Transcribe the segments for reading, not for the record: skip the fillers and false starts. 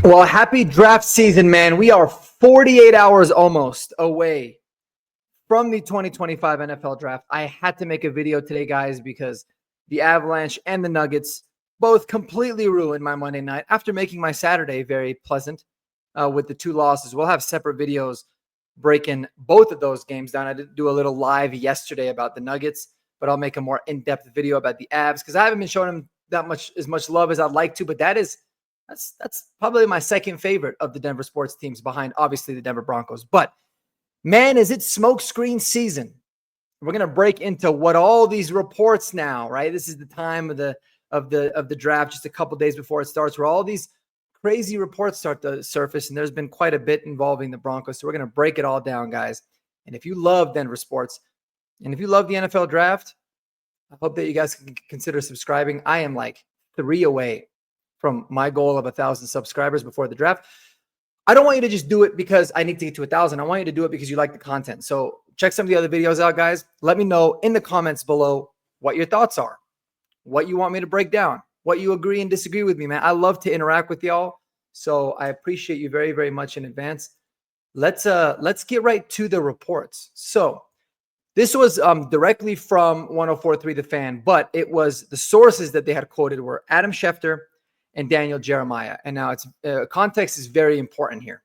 Well, happy draft season, man. We are 48 hours almost away from the 2025 NFL draft. I had to make a video today, guys, because the Avalanche and the Nuggets both completely ruined my Monday night after making my Saturday very pleasant with the two losses. We'll have separate videos breaking both of those games down. I did do a little live yesterday about the Nuggets, but I'll make a more in-depth video about the Avs because I haven't been showing them that much love as I'd like to, but that's probably my second favorite of the Denver sports teams behind obviously the Denver Broncos. But man, is it smokescreen season. We're going to break into what all these reports now, right? This is the time of the draft, just a couple days before it starts, where all these crazy reports start to surface, and there's been quite a bit involving the Broncos. So we're going to break it all down, guys. And if you love Denver sports, and if you love the NFL draft, I hope that you guys can consider subscribing. I am like 3 away from my goal of 1,000 subscribers before the draft. I don't want you to just do it because I need to get to 1,000. I want you to do it because you like the content. So check some of the other videos out, guys. Let me know in the comments below what your thoughts are, what you want me to break down, what you agree and disagree with me, man. I love to interact with y'all. So I appreciate you very, very much in advance. Let's get right to the reports. So this was directly from 104.3 The Fan, but it was the sources that they had quoted were Adam Schefter and Daniel Jeremiah. And now it's context is very important here.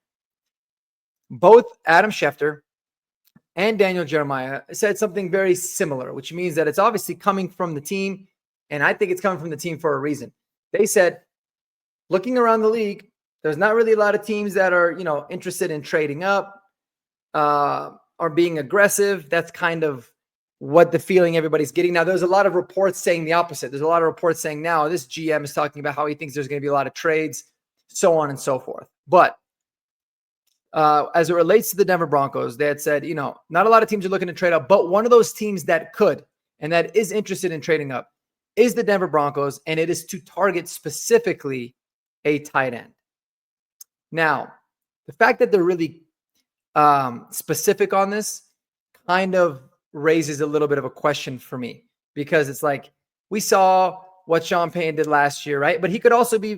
Both Adam Schefter and Daniel Jeremiah said something very similar, which means that it's obviously coming from the team. And I think it's coming from the team for a reason. They said, looking around the league, there's not really a lot of teams that are, interested in trading up or being aggressive. That's kind of what the feeling everybody's getting. Now, there's a lot of reports saying the opposite. There's a lot of reports saying now this GM is talking about how he thinks there's going to be a lot of trades, so on and so forth. But as it relates to the Denver Broncos, they had said, not a lot of teams are looking to trade up, but one of those teams that could and that is interested in trading up is the Denver Broncos, and it is to target specifically a tight end. Now, the fact that they're really specific on this kind of raises a little bit of a question for me, because it's like we saw what Sean Payton did last year, right? But he could also be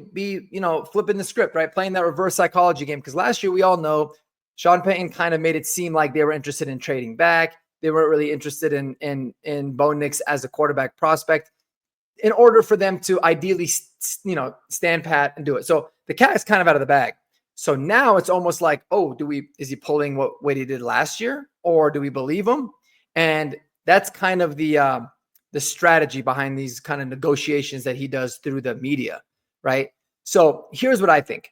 flipping the script, right? Playing that reverse psychology game. Because last year we all know Sean Payton kind of made it seem like they were interested in trading back. They weren't really interested in Bo Nix as a quarterback prospect in order for them to ideally, stand pat and do it. So the cat is kind of out of the bag. So now it's almost like, is he pulling what he did last year, or do we believe him? And that's kind of the strategy behind these kind of negotiations that he does through the media, right? So here's what I think.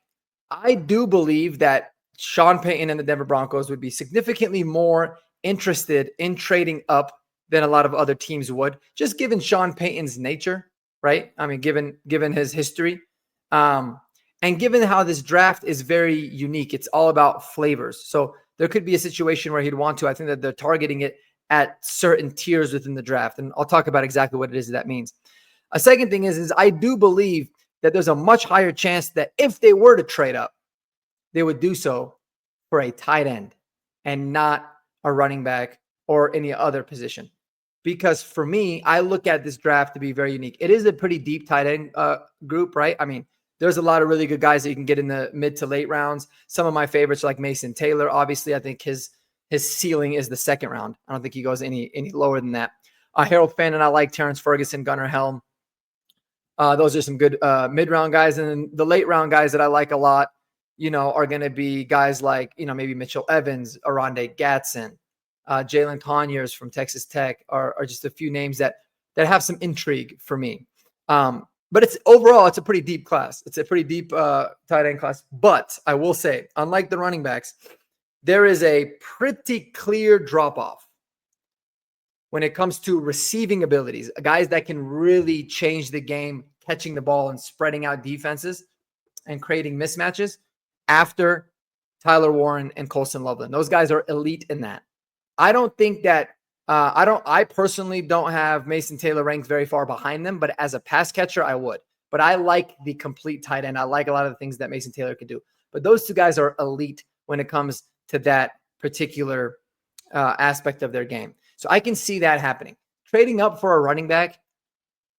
I do believe that Sean Payton and the Denver Broncos would be significantly more interested in trading up than a lot of other teams would, just given Sean Payton's nature, right? I mean, given his history, and given how this draft is very unique. It's all about flavors. So there could be a situation where he'd want to. I think that they're targeting it at certain tiers within the draft. And I'll talk about exactly what it is that means. A second thing is I do believe that there's a much higher chance that if they were to trade up, they would do so for a tight end and not a running back or any other position. Because for me, I look at this draft to be very unique. It is a pretty deep tight end group, right? I mean, there's a lot of really good guys that you can get in the mid to late rounds. Some of my favorites are like Mason Taylor. Obviously, I think his ceiling is the second round. I don't think he goes any lower than that. Harold Fant and I like Terrence Ferguson, Gunnar Helm. Those are some good mid-round guys. And then the late round guys that I like a lot, are going to be guys like, maybe Mitchell Evans, Aronde Gatson, Jalen Conyers from Texas Tech are just a few names that have some intrigue for me. But it's a pretty deep class. It's a pretty deep tight end class. But I will say, unlike the running backs, there is a pretty clear drop-off when it comes to receiving abilities, guys that can really change the game, catching the ball and spreading out defenses and creating mismatches after Tyler Warren and Colson Loveland. Those guys are elite in that. I don't think that I personally don't have Mason Taylor ranked very far behind them, but as a pass catcher, I would. But I like the complete tight end. I like a lot of the things that Mason Taylor can do. But those two guys are elite when it comes to that particular aspect of their game. So I can see that happening. Trading up for a running back,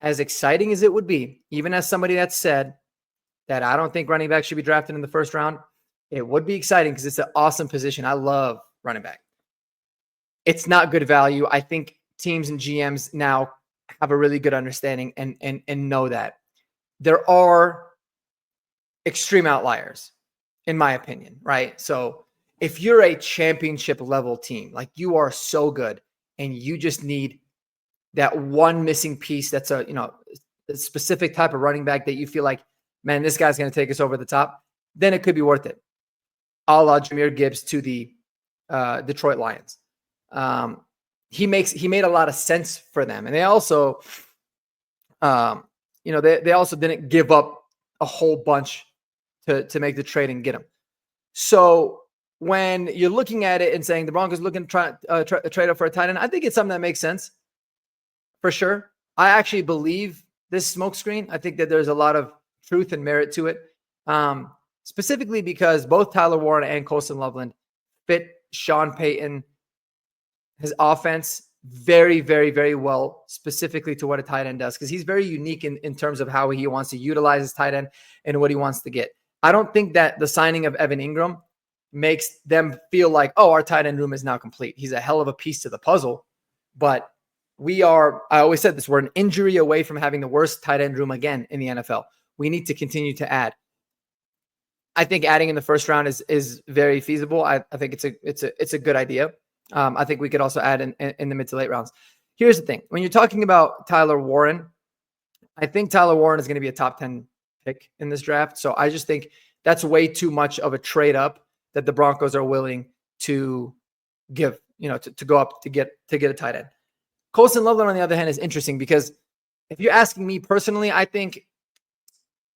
as exciting as it would be, even as somebody that said that I don't think running back should be drafted in the first round. It would be exciting because it's an awesome position. I love running back. It's not good value. I think teams and GMs now have a really good understanding and know that. There are extreme outliers, in my opinion, right? So if you're a championship level team, like you are so good and you just need that one missing piece that's a specific type of running back that you feel like, man, this guy's going to take us over the top, then it could be worth it. A la Jahmyr Gibbs to the Detroit Lions. He made a lot of sense for them. And they also, they also didn't give up a whole bunch to make the trade and get him. So when you're looking at it and saying the Broncos looking to trade up for a tight end, I think it's something that makes sense for sure. I actually believe this smokescreen. I think that there's a lot of truth and merit to it, specifically because both Tyler Warren and Colston Loveland fit Sean Payton, his offense, very, very, very well, specifically to what a tight end does, because he's very unique in terms of how he wants to utilize his tight end and what he wants to get. I don't think that the signing of Evan Ingram makes them feel like, oh, our tight end room is now complete. He's a hell of a piece to the puzzle, but I always said this, we're an injury away from having the worst tight end room again in the NFL. We need to continue to add. I think adding in the first round is very feasible. I think it's a good idea. I think we could also add in the mid to late rounds. Here's the thing. When you're talking about Tyler Warren, I think Tyler Warren is going to be a top 10 pick in this draft. So I just think that's way too much of a trade up that the Broncos are willing to give, to go up to get a tight end. Colston Loveland, on the other hand, is interesting because if you're asking me personally, I think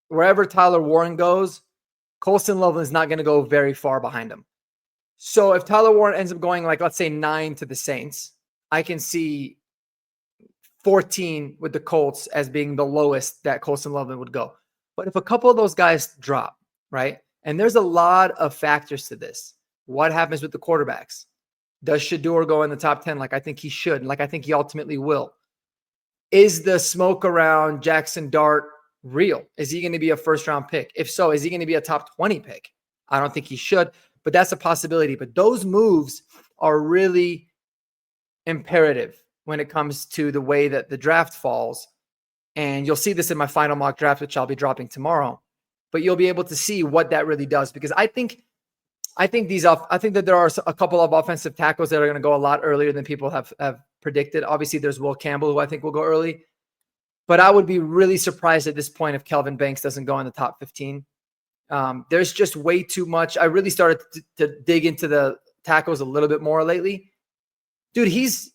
wherever Tyler Warren goes, Colston Loveland is not going to go very far behind him. So if Tyler Warren ends up going, like, let's say 9 to the Saints, I can see 14 with the Colts as being the lowest that Colston Loveland would go. But if a couple of those guys drop, right? And there's a lot of factors to this. What happens with the quarterbacks? Does Shador go in the top 10 like I think he should, like I think he ultimately will? Is the smoke around Jackson Dart real? Is he going to be a first-round pick? If so, is he going to be a top 20 pick? I don't think he should, but that's a possibility. But those moves are really imperative when it comes to the way that the draft falls. And you'll see this in my final mock draft, which I'll be dropping tomorrow. But you'll be able to see what that really does, because I think that there are a couple of offensive tackles that are going to go a lot earlier than people have predicted. Obviously, there's Will Campbell, who I think will go early. But I would be really surprised at this point if Kelvin Banks doesn't go in the top 15. There's just way too much. I really started to dig into the tackles a little bit more lately. Dude, he's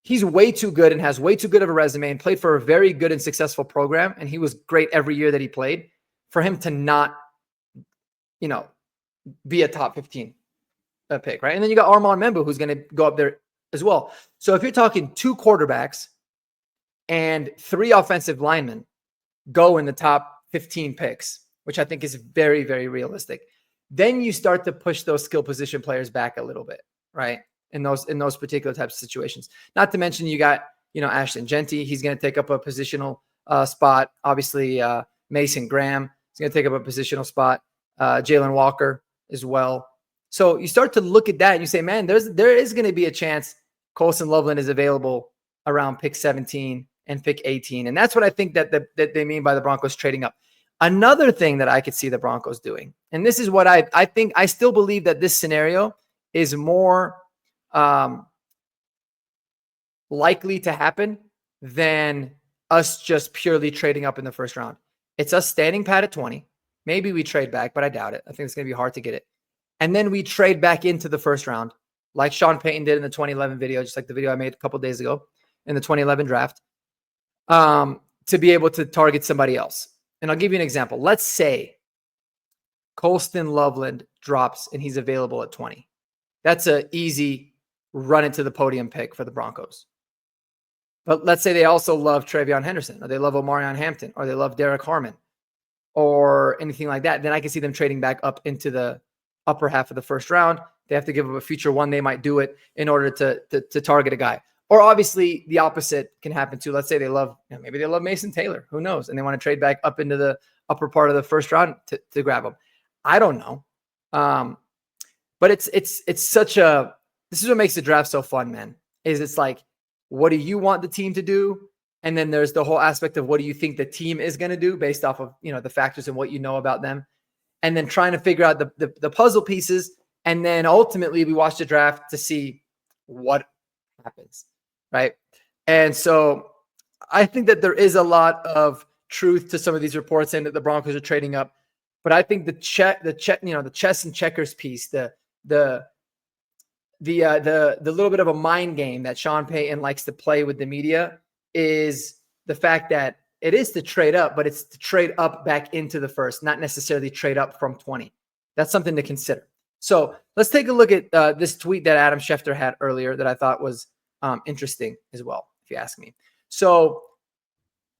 way too good and has way too good of a resume and played for a very good and successful program. And he was great every year that he played. For him to not, be a top 15 pick, right? And then you got Armand Membu, who's going to go up there as well. So if you're talking 2 quarterbacks and 3 offensive linemen go in the top 15 picks, which I think is very, very realistic, then you start to push those skill position players back a little bit, right? In those particular types of situations. Not to mention you got, Ashton Genty. He's going to take up a positional spot. Obviously, Mason Graham is going to take up a positional spot. Jalen Walker as well. So you start to look at that and you say, man, there is going to be a chance Colston Loveland is available around pick 17 and pick 18. And that's what I think that they mean by the Broncos trading up. Another thing that I could see the Broncos doing, and this is what I think, I still believe that this scenario is more likely to happen than us just purely trading up in the first round. It's us standing pat at 20. Maybe we trade back, but I doubt it. I think it's going to be hard to get it. And then we trade back into the first round, like Sean Payton did in the 2011 video, just like the video I made a couple days ago in the 2011 draft, to be able to target somebody else. And I'll give you an example. Let's say Colston Loveland drops and he's available at 20. That's an easy run into the podium pick for the Broncos. But let's say they also love Travion Henderson, or they love Omarion Hampton, or they love Derek Harmon, or anything like that. Then I can see them trading back up into the upper half of the first round. They have to give up a future one. They might do it in order to target a guy. Or obviously the opposite can happen too. Let's say they love, maybe they love Mason Taylor. Who knows? And they want to trade back up into the upper part of the first round to grab them. I don't know. But it's such a, this is what makes the draft so fun, man, is it's like, what do you want the team to do? And then there's the whole aspect of what do you think the team is going to do based off of, the factors and what you know about them. And then trying to figure out the puzzle pieces. And then ultimately we watch the draft to see what happens. Right. And so I think that there is a lot of truth to some of these reports saying that the Broncos are trading up. But I think the chess and checkers piece, the little bit of a mind game that Sean Payton likes to play with the media is the fact that it is to trade up, but it's to trade up back into the first, not necessarily trade up from 20. That's something to consider. So let's take a look at this tweet that Adam Schefter had earlier that I thought was interesting as well, if you ask me. So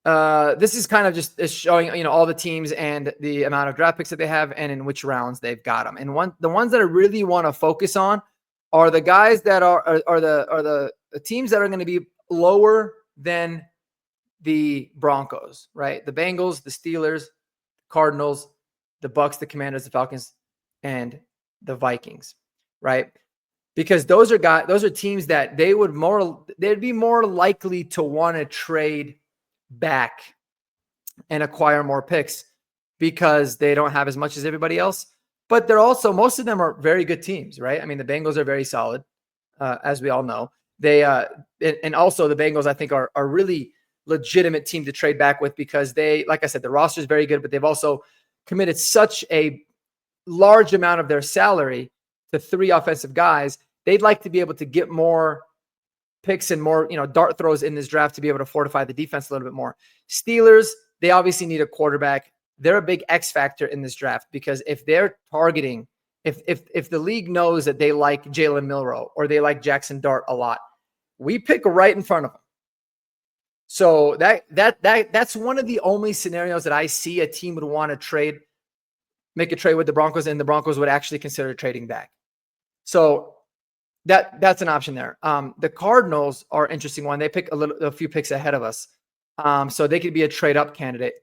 this is kind of just showing, all the teams and the amount of draft picks that they have and in which rounds they've got them. And the ones that I really want to focus on are the guys that are the teams that are going to be lower than the Broncos, right? The Bengals, the Steelers, Cardinals, the Bucks, the Commanders, the Falcons, and the Vikings, right? Because those are teams that they'd be more likely to want to trade back and acquire more picks because they don't have as much as everybody else. But they're also, most of them are very good teams, right? I mean, the Bengals are very solid, as we all know. They and also the Bengals, I think, are a really legitimate team to trade back with because they, like I said, the roster is very good, but they've also committed such a large amount of their salary to 3 offensive guys. They'd like to be able to get more picks and more, dart throws in this draft to be able to fortify the defense a little bit more. Steelers, they obviously need a quarterback. They're a big X factor in this draft because if they're targeting, if the league knows that they like Jalen Milroe or they like Jackson Dart a lot, we pick right in front of them. So that's one of the only scenarios that I see a team would want to make a trade with the Broncos, and the Broncos would actually consider trading back. So that's an option there. The Cardinals are an interesting one. They pick a few picks ahead of us. So they could be a trade up candidate.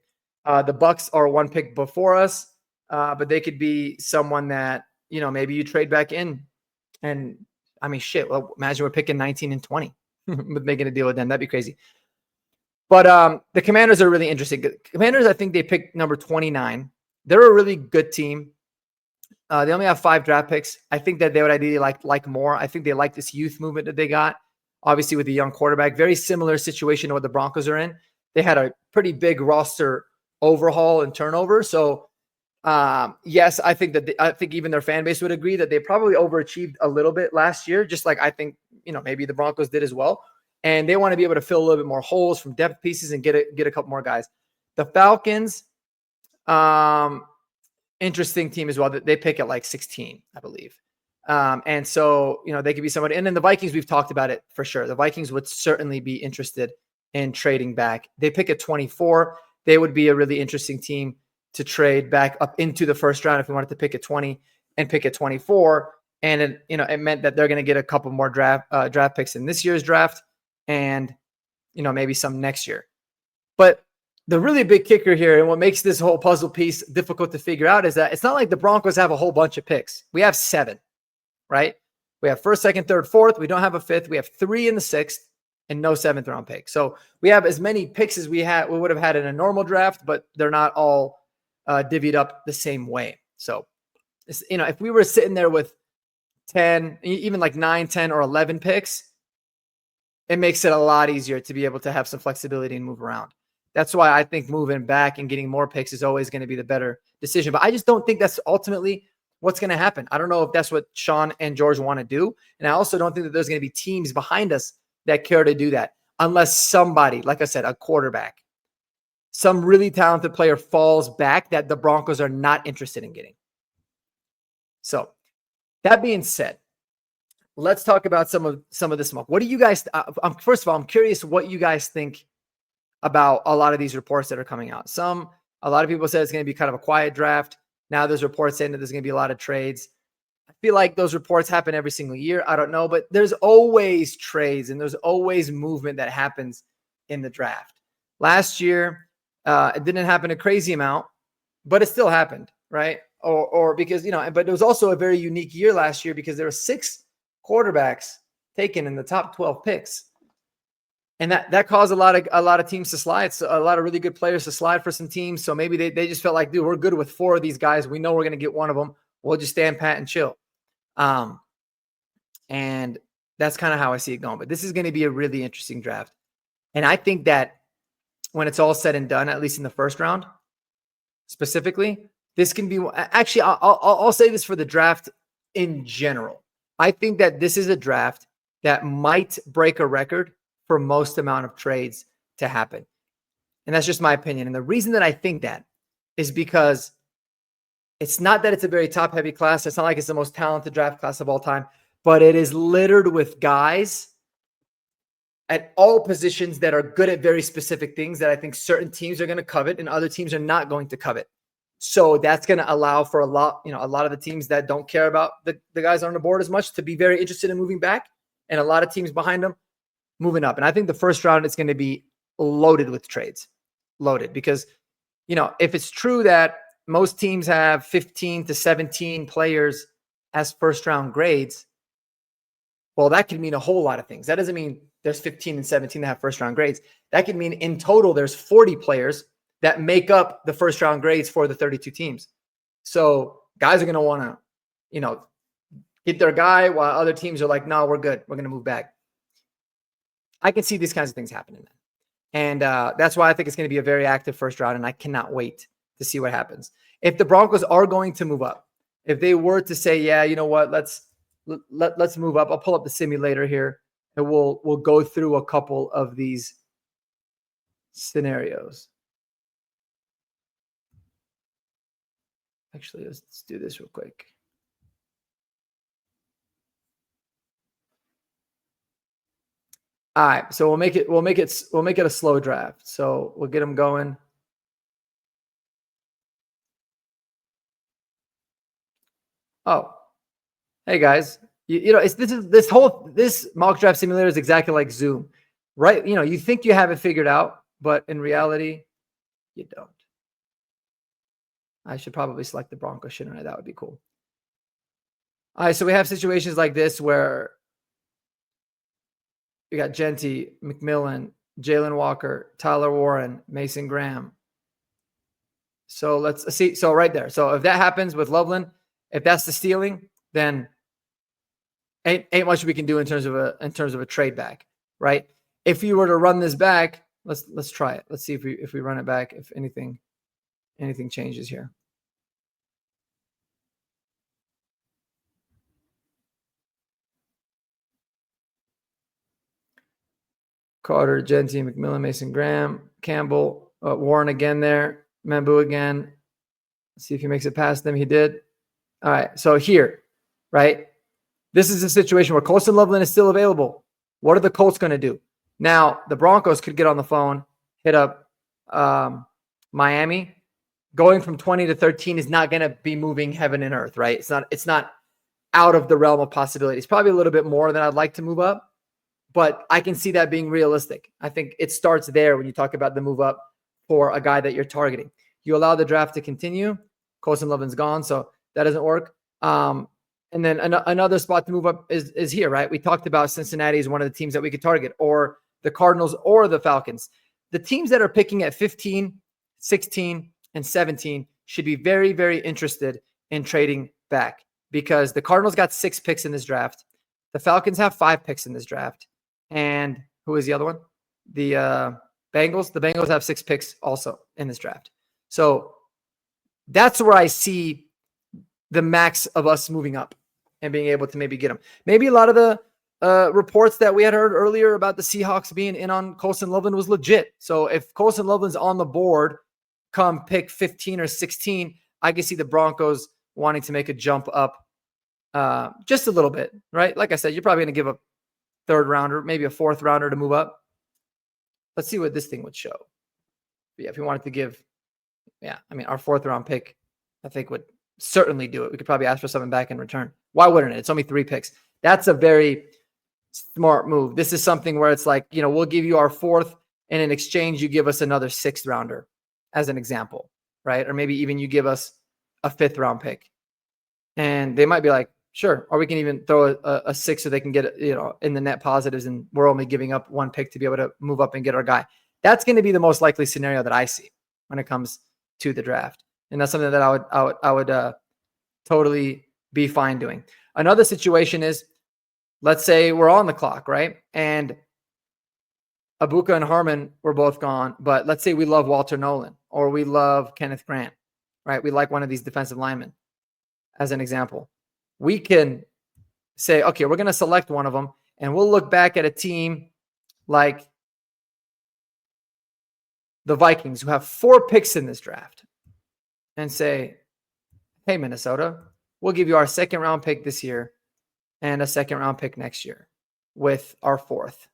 The Bucks are 1 pick before us, but they could be someone that, maybe you trade back in. And I mean, shit, well, imagine we're picking 19 and 20 with making a deal with them. That'd be crazy. But the Commanders are really interesting. Commanders, I think they picked number 29. They're a really good team. They only have 5 draft picks. I think that they would ideally like more. I think they like this youth movement that they got, obviously with the young quarterback. Very similar situation to what the Broncos are in. They had a pretty big roster overhaul and turnover. So, yes, I think even their fan base would agree that they probably overachieved a little bit last year, just like I think, maybe the Broncos did as well. And they want to be able to fill a little bit more holes from depth pieces and get a couple more guys. The Falcons, interesting team as well. They pick at like 16, I believe. And so, they could be somebody. And then the Vikings, we've talked about it for sure. The Vikings would certainly be interested in trading back. They pick at 24. They would be a really interesting team to trade back up into the first round if we wanted to pick at 20 and pick at 24. And it meant that they're going to get a couple more draft picks in this year's draft and, maybe some next year. But the really big kicker here, and what makes this whole puzzle piece difficult to figure out, is that it's not like the Broncos have a whole bunch of picks. We have 7, right? We have 1st, 2nd, 3rd, 4th. We don't have a 5th. We have 3 in the 6th and no 7th round pick. So we have as many picks as we would have had in a normal draft, but they're not all divvied up the same way. So, if we were sitting there with 10, even like 9, 10, or 11 picks, it makes it a lot easier to be able to have some flexibility and move around. That's why I think moving back and getting more picks is always going to be the better decision. But I just don't think that's ultimately what's going to happen. I don't know if that's what Sean and George want to do. And I also don't think that there's going to be teams behind us that care to do that unless somebody, like I said, a quarterback, some really talented player falls back that the Broncos are not interested in getting. So that being said, let's talk about some of the smoke. What do you guys, first of all, I'm curious what you guys think about a lot of these reports that are coming out. A lot of people said it's going to be kind of a quiet draft. Now there's reports saying that there's going to be a lot of trades. I feel like those reports happen every single year. I don't know, but there's always trades and there's always movement that happens in the draft. Last year, it didn't happen a crazy amount, but it still happened, right? Or because, but it was also a very unique year last year because there were 6 quarterbacks taken in the top 12 picks. And that caused a lot of teams to slide. So a lot of really good players to slide for some teams. So maybe they just felt like, dude, we're good with 4 of these guys. We know we're going to get one of them. We'll just stand pat and chill. And that's kind of how I see it going. But this is going to be a really interesting draft. And I think that when it's all said and done, at least in the first round, specifically, this can be actually, I'll say this for the draft in general. I think that this is a draft that might break a record for most amount of trades to happen. And that's just my opinion. And the reason that I think that is because it's not that it's a very top heavy class. It's not like it's the most talented draft class of all time, but it is littered with guys at all positions that are good at very specific things that I think certain teams are going to covet and other teams are not going to covet. So that's going to allow for a lot of the teams that don't care about the guys on the board as much to be very interested in moving back, and a lot of teams behind them moving up. And I think the first round is going to be loaded with trades, because, if it's true that most teams have 15 to 17 players as first round grades, well, that could mean a whole lot of things. That doesn't mean there's 15 and 17 that have first round grades. That could mean in total, there's 40 players that make up the first round grades for the 32 teams. So guys are going to want to, get their guy while other teams are like, no, we're good. We're going to move back. I can see these kinds of things happening. And that's why I think it's going to be a very active first round. And I cannot wait to see what happens. If the Broncos are going to move up, if they were to say, yeah, you know what, let's move up. I'll pull up the simulator here and we'll go through a couple of these scenarios. Actually, let's do this real quick. All right, so we'll make it a slow draft. So we'll get them going. Oh, hey guys, this mock draft simulator is exactly like Zoom, right? You think you have it figured out, but in reality, you don't. I should probably select the Broncos, shouldn't I? That would be cool. All right, so we have situations like this where we got Genty, McMillan, Jalen Walker, Tyler Warren, Mason Graham. So let's see. So right there. So if that happens with Loveland, if that's the stealing, then ain't much we can do in terms of a trade back, right? If you were to run this back, let's try it. Let's see if we run it back, if anything changes here. Carter, Genty, McMillan, Mason Graham, Campbell, Warren again there, Mambu again. Let's see if he makes it past them. He did. All right, so here, right? This is a situation where Colston Loveland is still available. What are the Colts going to do? Now, the Broncos could get on the phone, hit up Miami. Going from 20 to 13 is not going to be moving heaven and earth, right? It's not out of the realm of possibility. It's probably a little bit more than I'd like to move up, but I can see that being realistic. I think it starts there when you talk about the move up for a guy that you're targeting. You allow the draft to continue. Colston Loveland's gone, so that doesn't work. And then another spot to move up is here, right? We talked about Cincinnati as one of the teams that we could target, or the Cardinals or the Falcons. The teams that are picking at 15, 16, and 17 should be very, very interested in trading back, because the Cardinals got 6 picks in this draft. The Falcons have 5 picks in this draft. And who is the other one? The Bengals. The Bengals have 6 picks also in this draft. So that's where I see the max of us moving up and being able to maybe get them. Maybe a lot of the reports that we had heard earlier about the Seahawks being in on Colston Loveland was legit. So if Colston Loveland's on the board come pick 15 or 16, I can see the Broncos wanting to make a jump up just a little bit, right? Like I said, you're probably going to give a 3rd rounder, maybe a 4th rounder to move up. Let's see what this thing would show. But yeah, if we wanted to give, our 4th round pick, I think would certainly do it. We could probably ask for something back in return. Why wouldn't it? It's only 3 picks. That's a very smart move. This is something where it's like, we'll give you our 4th, and in exchange, you give us another 6th rounder, as an example. right? Or maybe even you give us a 5th round pick. And they might be like, sure. Or we can even throw a 6 so they can get, in the net positives, and we're only giving up 1 pick to be able to move up and get our guy. That's going to be the most likely scenario that I see when it comes to the draft. And that's something that I would totally be fine doing. Another situation is, let's say we're on the clock, right? And Abuka and Harmon were both gone, but let's say we love Walter Nolan or we love Kenneth Grant, right? We like one of these defensive linemen, as an example. We can say, okay, we're going to select one of them, and we'll look back at a team like the Vikings, who have 4 picks in this draft, and say, hey, Minnesota, we'll give you our 2nd round pick this year and a 2nd round pick next year with our 4th.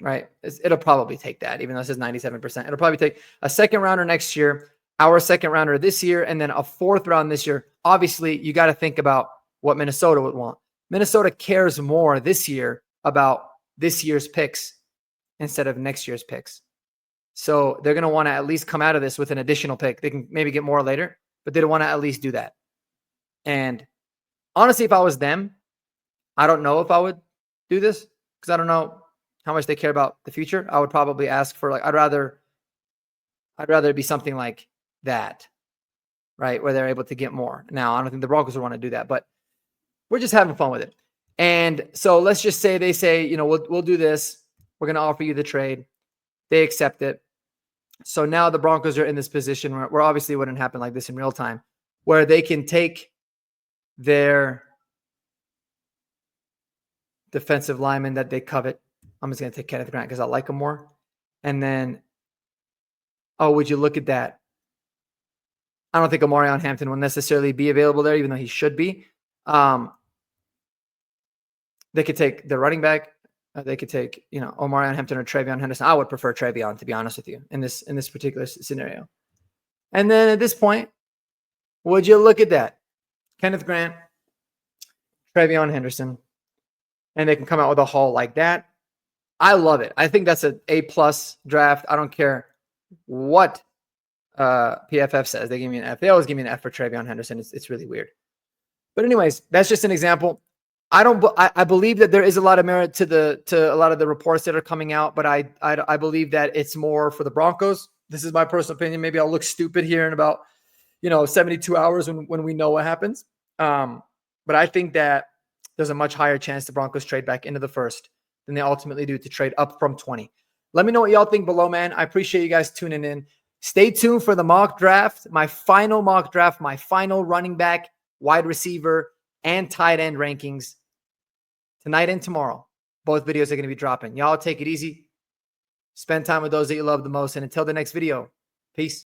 Right? It'll probably take that, even though this is 97%. It'll probably take a 2nd rounder next year, our 2nd rounder this year, and then a 4th round this year. Obviously, you got to think about what Minnesota would want. Minnesota cares more this year about this year's picks instead of next year's picks. So they're going to want to at least come out of this with an additional pick. They can maybe get more later, but they don't want to at least do that. And honestly, if I was them, I don't know if I would do this, because I don't know how much they care about the future. I would probably ask for, like, I'd rather it be something like that, right? Where they're able to get more. Now, I don't think the Broncos would want to do that, but we're just having fun with it. And so let's just say they say, we'll do this. We're going to offer you the trade. They accept it. So now the Broncos are in this position where obviously it wouldn't happen like this in real time, where they can take their defensive lineman that they covet. I'm just going to take Kenneth Grant because I like him more. And then, oh, would you look at that? I don't think Omarion Hampton will necessarily be available there, even though he should be. They could take the running back. They could take, Omarion Hampton or Travion Henderson. I would prefer Travion, to be honest with you, in this particular scenario. And then at this point, would you look at that? Kenneth Grant, Travion Henderson, and they can come out with a haul like that. I love it. I think that's an A+ draft. I don't care what PFF says. They give me an F. They always give me an F for Travion Henderson. It's really weird. But anyways, that's just an example. I believe that there is a lot of merit to a lot of the reports that are coming out, but I believe that it's more for the Broncos. This is my personal opinion. Maybe I'll look stupid here in about 72 hours when we know what happens. But I think that there's a much higher chance the Broncos trade back into the first than they ultimately do to trade up from 20. Let me know what y'all think below, man. I appreciate you guys tuning in. Stay tuned for the mock draft, my final mock draft, my final running back, wide receiver, and tight end rankings tonight and tomorrow. Both videos are going to be dropping. Y'all take it easy. Spend time with those that you love the most. And until the next video, peace.